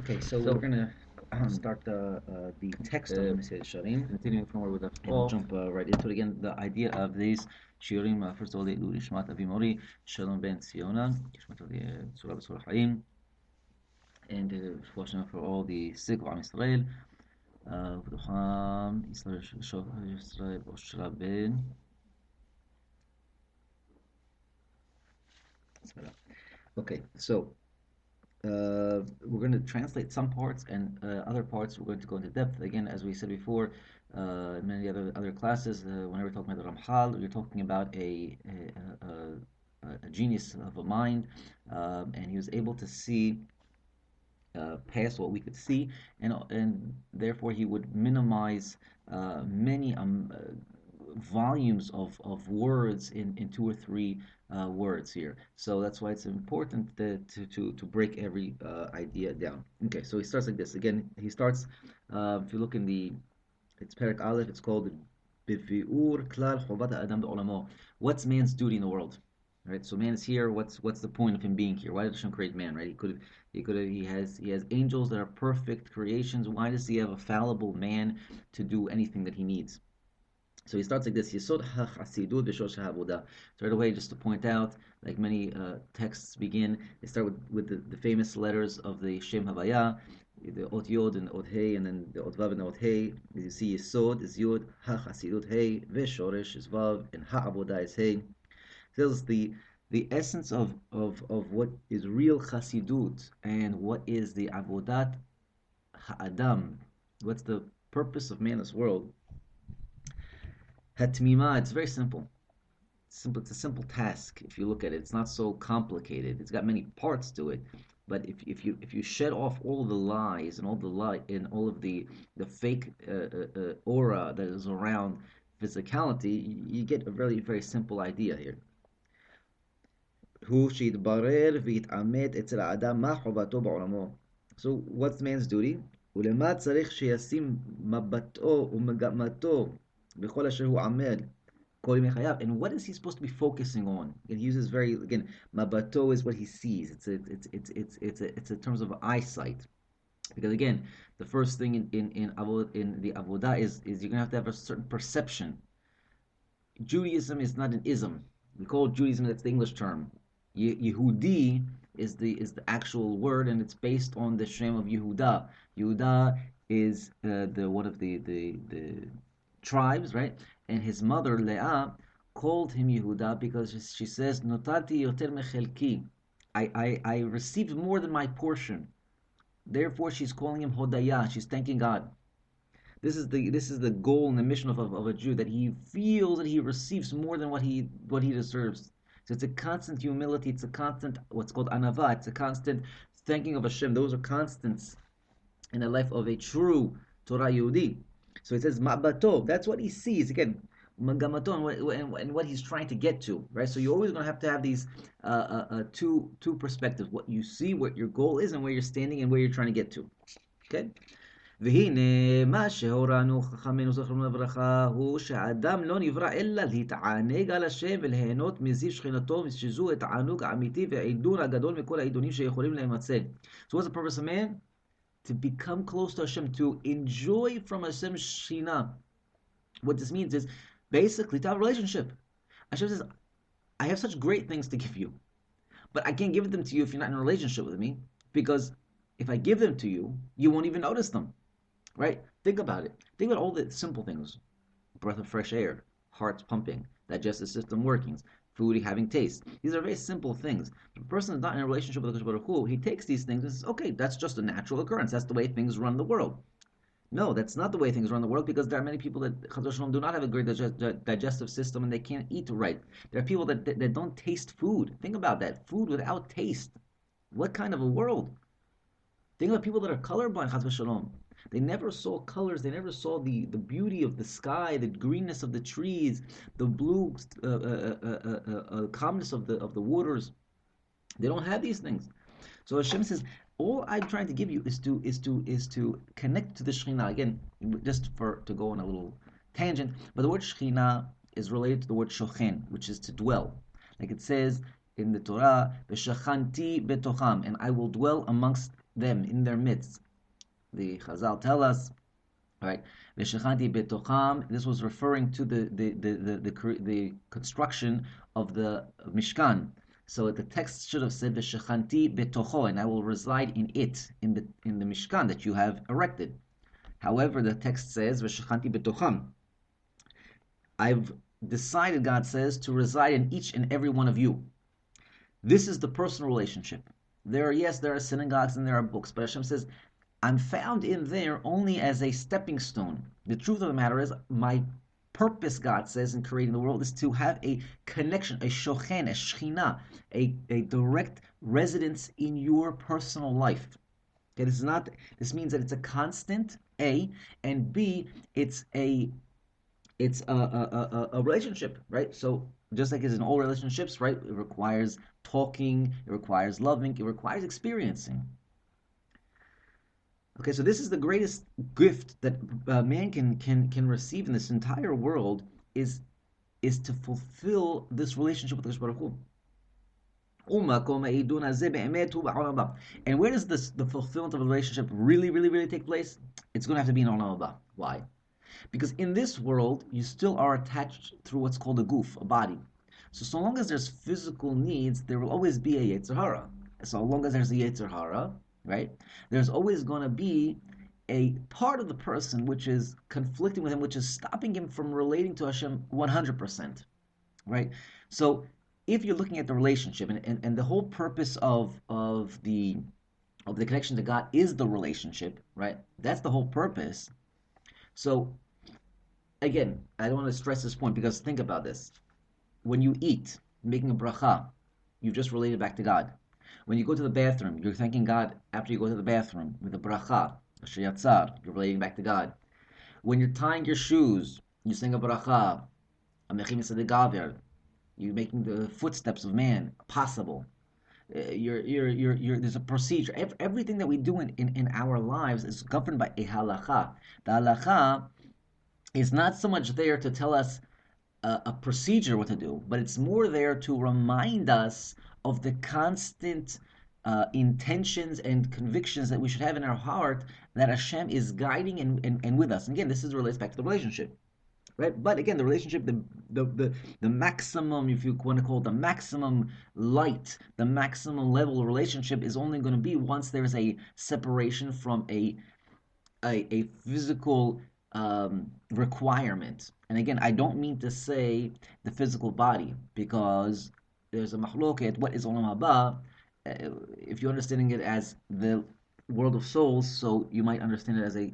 Okay, so we're gonna start the text of the Mesilat Sharim, continuing forward with the and we'll jump right into it again. The idea of these shiurim, first of all, the Ishmat Avimori, Shalom ben Tziona, Ishmat Surah B'Surah Haim, and for all the sick of Am Yisrael, V'ducham Yisrael Oshra ben. Okay, so we're going to translate some parts, and other parts we're going to go into depth. Again, as we said before, in many other classes, whenever we're talking about the Ramchal, you're talking about a genius of a mind, and he was able to see past what we could see, and therefore he would minimize many volumes of words in two or three words here. So that's why it's important to break every idea down. Okay, so he starts like this. Again, he starts, if you look in it's Perek Aleph, it's called Bifi'ur Klal Chovat Adam Be'olamo. What's man's duty in the world? Right, so man is here. What's the point of him being here? Why did Hashem create man? Right, he has angels that are perfect creations. Why does he have a fallible man to do anything that he needs? So he starts like this: Yesod haChasidut v'Shosh ha'avodah. So right away, just to point out, like many texts begin, they start with the famous letters of the Shem Havaya, the Ot Yod and Ot Hey, and then the Ot Vav and Ot Hey. As you see, Yesod is Yod, haChasidut Hey, v'Shoresh is Vav, and ha'avodah is Hey. Tells us the essence of what is real Chasidut and what is the Avodat Ha'adam. What's the purpose of man in this world? Hatmima, it's very simple. It's a simple task if you look at it. It's not so complicated. It's got many parts to it. But if you shed off all the lies and all the lie and all of the fake aura that is around physicality, you get a very very simple idea here. הוא שיתברר ויתעמת אצל האדם מה חובתו בעולמו. So what's man's duty? ולמה צריך שישים מבטו ומגמתו בכל אשר הוא עמל כל ימי חייו. And what is he supposed to be focusing on? It uses very, again, mabato is what he sees. It's in terms of eyesight. Because again, the first thing in the avodah is you're gonna have to have a certain perception. Judaism is not an ism. We call Judaism, that's the English term. Yehudi is the actual word, and it's based on the Shem of Yehuda. Yehuda is the one of the tribes, right? And his mother Leah called him Yehuda because she says, "Notati yoter mechelki." I received more than my portion. Therefore, she's calling him Hodaya. She's thanking God. This is the goal and the mission of a Jew, that he feels that he receives more than what he deserves. So it's a constant humility. It's a constant what's called anava. It's a constant thanking of Hashem. Those are constants in the life of a true Torah Yehudi. So it says ma'bato. That's what he sees again. Magamato and what he's trying to get to, right? So you're always going to have these two perspectives: what you see, what your goal is, and where you're standing and where you're trying to get to. Okay. והנה מה שהורנו חכמינו זכרנו לברכה הוא שהאדם לא נברא אלא להתענג על השם וליהנות מזיו שכינתו ושזו התענוג האמיתי והעידון הגדול מכל העידונים שיכולים להימצא. So what's the purpose of man? To become close to Hashem, to enjoy from Hashem's Shekhinah. What this means is basically to have a relationship. Hashem says, I have such great things to give you, but I can't give them to you if you're not in a relationship with me, because if I give them to you, you won't even notice them. Right? Think about it. Think about all the simple things: breath of fresh air, heart's pumping, digestive system workings, food having taste. These are very simple things. If a person is not in a relationship with the Baruch Hu, he takes these things and says, okay, that's just a natural occurrence. That's the way things run the world. No, that's not the way things run the world, because there are many people that do not have a great digestive system and they can't eat right. There are people that don't taste food. Think about that. Food without taste. What kind of a world? Think about people that are colorblind, chas v'shalom. They never saw colors. They never saw the beauty of the sky, the greenness of the trees, the blue calmness of the waters. They don't have these things. So Hashem says, all I'm trying to give you is to connect to the Shekhinah. Again, just to go on a little tangent, but the word Shekhinah is related to the word shochen, which is to dwell. Like it says in the Torah, "V'shachanti betocham," and I will dwell amongst them in their midst. The Chazal tell us, right? V'shechanti betocham. This was referring to the construction of the Mishkan. So the text should have said v'shechanti betocho, and I will reside in it, in the Mishkan that you have erected. However, the text says v'shechanti betocham. I've decided, God says, to reside in each and every one of you. This is the personal relationship. There are synagogues and there are books, but Hashem says, I'm found in there only as a stepping stone. The truth of the matter is, my purpose, God says, in creating the world is to have a connection, a shochen, a shechina, a direct residence in your personal life. Okay, this means that it's a constant, A, and B, it's a relationship, right? So just like as in all relationships, right, it requires talking, it requires loving, it requires experiencing. Okay, so this is the greatest gift that man can receive in this entire world is to fulfill this relationship with Baruch Hu. And where does the fulfillment of a relationship really take place? It's going to have to be in Olam Haba. Why? Because in this world, you still are attached through what's called a goof, a body. So long as there's physical needs, there will always be a Yetzer Hara. So long as there's a Yetzer Hara, right, there's always going to be a part of the person which is conflicting with him, which is stopping him from relating to Hashem 100%, right? So if you're looking at the relationship, and the whole purpose of the connection to God is the relationship, right? That's the whole purpose. So again, I don't want to stress this point because think about this. When you eat, making a bracha, you've just related back to God. When you go to the bathroom, you're thanking God after you go to the bathroom with a bracha, a shiyatzar, you're relating back to God. When you're tying your shoes, you sing a bracha, a mechim gaver, you're making the footsteps of man possible. There's a procedure. Everything that we do in our lives is governed by a halacha. The halacha is not so much there to tell us a procedure what to do, but it's more there to remind us of the constant intentions and convictions that we should have in our heart that Hashem is guiding and with us. And again, this relates back to the relationship, right? But again, the relationship, the maximum, if you want to call it the maximum light, the maximum level of relationship is only going to be once there's a separation from a physical requirement. And again, I don't mean to say the physical body, because there's a mahloket, what is Olam Haba? If you're understanding it as the world of souls, so you might understand it as a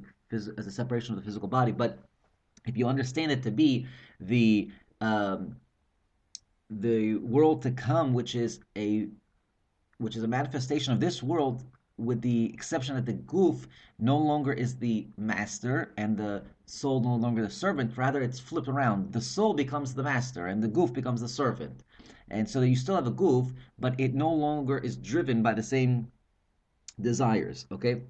separation of the physical body. But if you understand it to be the world to come, which is a manifestation of this world, with the exception that the goof no longer is the master and the soul no longer the servant. Rather, it's flipped around. The soul becomes the master and the goof becomes the servant. And so you still have a goof, but it no longer is driven by the same desires. Okay?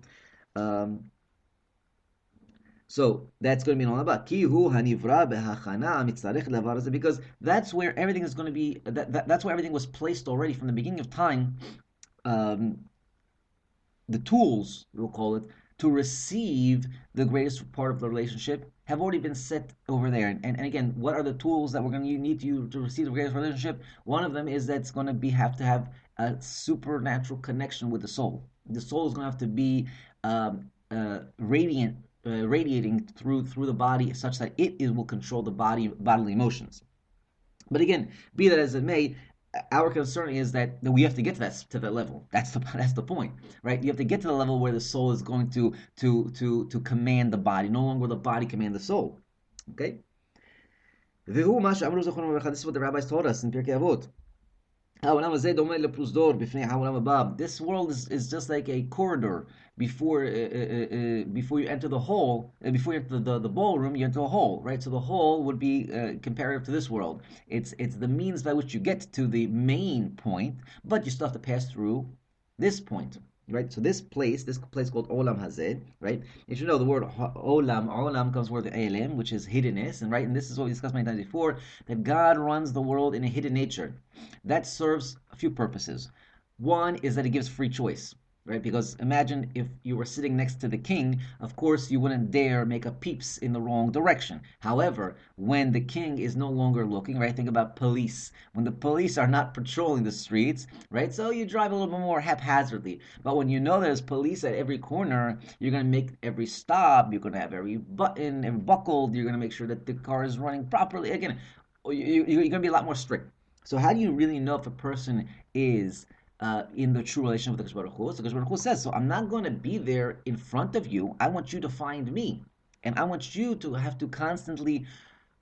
So that's going to be an olabah. Kihu hanivra behachana mitzarech levar, because that's where everything is going to be. That's where everything was placed already from the beginning of time. The tools, we'll call it, to receive the greatest part of the relationship have already been set over there. And again, what are the tools that we're going to need to receive the greatest relationship? One of them is that it's going to have to have a supernatural connection with the soul. The soul is going to have to be radiating through the body, such that it will control the bodily emotions. But again, be that as it may, our concern is that we have to get to that level. That's the point, right? You have to get to the level where the soul is going to command the body. No longer the body command the soul. Okay. This is what the rabbis taught us in Pirkei Avot. This world is just like a corridor. Before you enter the hall, before you enter the ballroom, you enter a hall, right? So the hall would be comparative to this world. It's the means by which you get to the main point, but you still have to pass through this point, right? So this place called Olam Hazeh, right? You should know the word Olam comes from the word Elim, which is hiddenness, and right, and this is what we discussed many times before, that God runs the world in a hidden nature. That serves a few purposes. One is that it gives free choice. right? Because imagine if you were sitting next to the king, of course you wouldn't dare make a peeps in the wrong direction. However, when the king is no longer looking, right? Think about police. When the police are not patrolling the streets, right? So you drive a little bit more haphazardly. But when you know there's police at every corner, you're gonna make every stop. You're gonna have every button and buckled. You're gonna make sure that the car is running properly. Again, you're gonna be a lot more strict. So how do you really know if a person is in the true relation with the Baruch Hu? So Baruch Hu says, so I'm not going to be there in front of you. I want you to find me. And I want you to have to constantly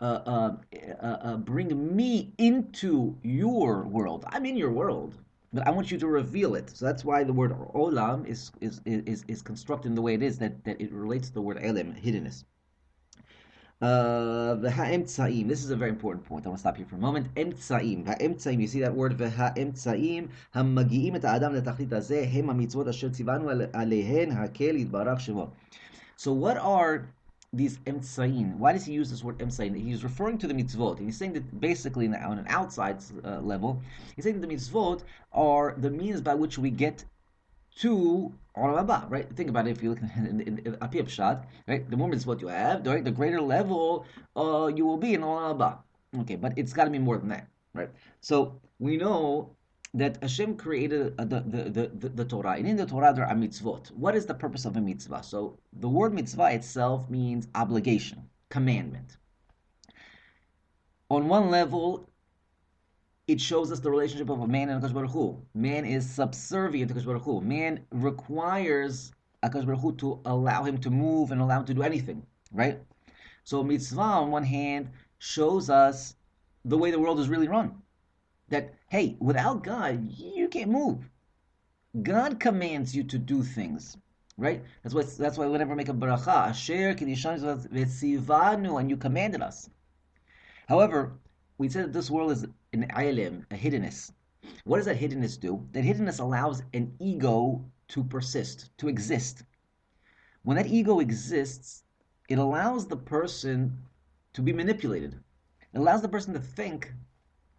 bring me into your world. I'm in your world, but I want you to reveal it. So that's why the word olam is constructed in the way it is, that it relates to the word elim, hiddenness. V'ha'emtsaim. This is a very important point. I want to stop here for a moment. Emtsaim. Ha'emtsaim. You see that word v'ha'emtsaim. המגיעים את האדם לתכלית הזה הם המצוות אשר ציוונו עליהן הקהל יתברך שמו. So what are these emtsaim? Why does he use this word emtsaim? He's referring to the mitzvot. And he's saying that basically on an outside level, he's saying that the mitzvot are the means by which we get to Olam Haba, right? Think about it. If you look in Apiyah Pshat, right? The more mitzvot you have, right, the greater level you will be in Olam Haba. Okay, but it's got to be more than that, right? So we know that Hashem created the Torah, and in the Torah there are mitzvot. What is the purpose of a mitzvah? So the word mitzvah itself means obligation, commandment. On one level, it shows us the relationship of a man and Akash Baruch Hu. Man is subservient to Akash Baruch Hu. Man requires Akash Baruch Hu to allow him to move and allow him to do anything, right? So mitzvah, on one hand, shows us the way the world is really run. That, hey, without God, you can't move. God commands you to do things, right? That's why whenever we make a baracha, Asher Kedishanu V'tzivanu, and you commanded us. However, we said that this world is an aylim, a hiddenness. What does that hiddenness do? That hiddenness allows an ego to persist, to exist. When that ego exists, it allows the person to be manipulated. It allows the person to think,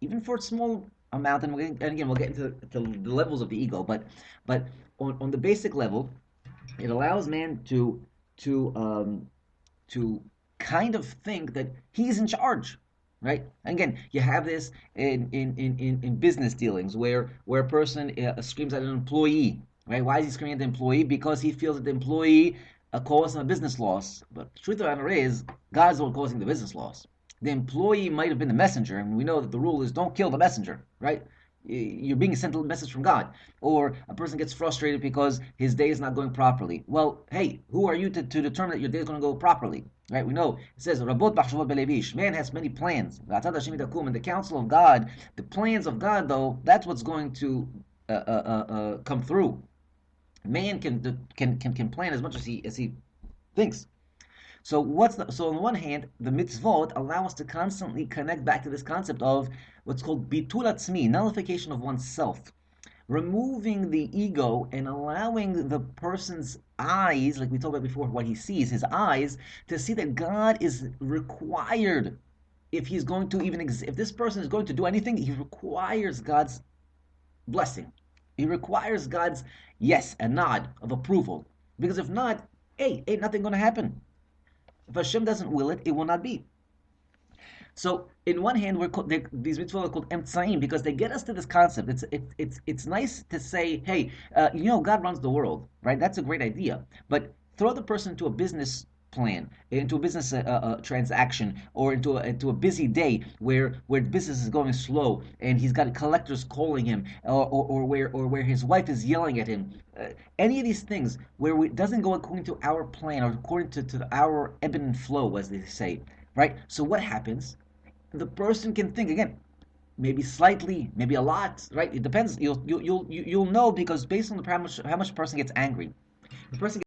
even for a small amount, and again, we'll get into the levels of the ego, but on the basic level, it allows man to kind of think that he's in charge. Right? Again, you have this in business dealings where a person screams at an employee. Right? Why is he screaming at the employee? Because he feels that the employee caused him a business loss. But the truth of the matter is, God's the one causing the business loss. The employee might have been the messenger, and we know that the rule is don't kill the messenger. Right? You're being sent a message from God. Or a person gets frustrated because his day is not going properly. Well, hey, who are you to determine that your day is going to go properly? Right? We know it says Rabot Bachshavot Belevish. Man has many plans. And the counsel of God, the plans of God, though, that's what's going to come through. Man can plan as much as he thinks. So on the one hand, the mitzvot allow us to constantly connect back to this concept of what's called bitul atzmi, nullification of oneself, removing the ego and allowing the person's eyes, like we talked about before, what he sees, his eyes, to see that God is required. If he's going to even if this person is going to do anything, he requires God's blessing. He requires God's yes, a nod of approval. Because if not, hey, ain't nothing going to happen. If Hashem doesn't will it, it will not be. So, in one hand, these mitzvot are called emtsaim because they get us to this concept. It's nice to say, hey, God runs the world, right? That's a great idea. But throw the person into a business plan, into a business transaction, or into a busy day where business is going slow and he's got collectors calling him, or where his wife is yelling at him. Any of these things where it doesn't go according to our plan or according to our ebb and flow, as they say, right? So what happens? The person can think again, maybe slightly, maybe a lot, right? It depends. You'll know because based on how much a person gets angry. The person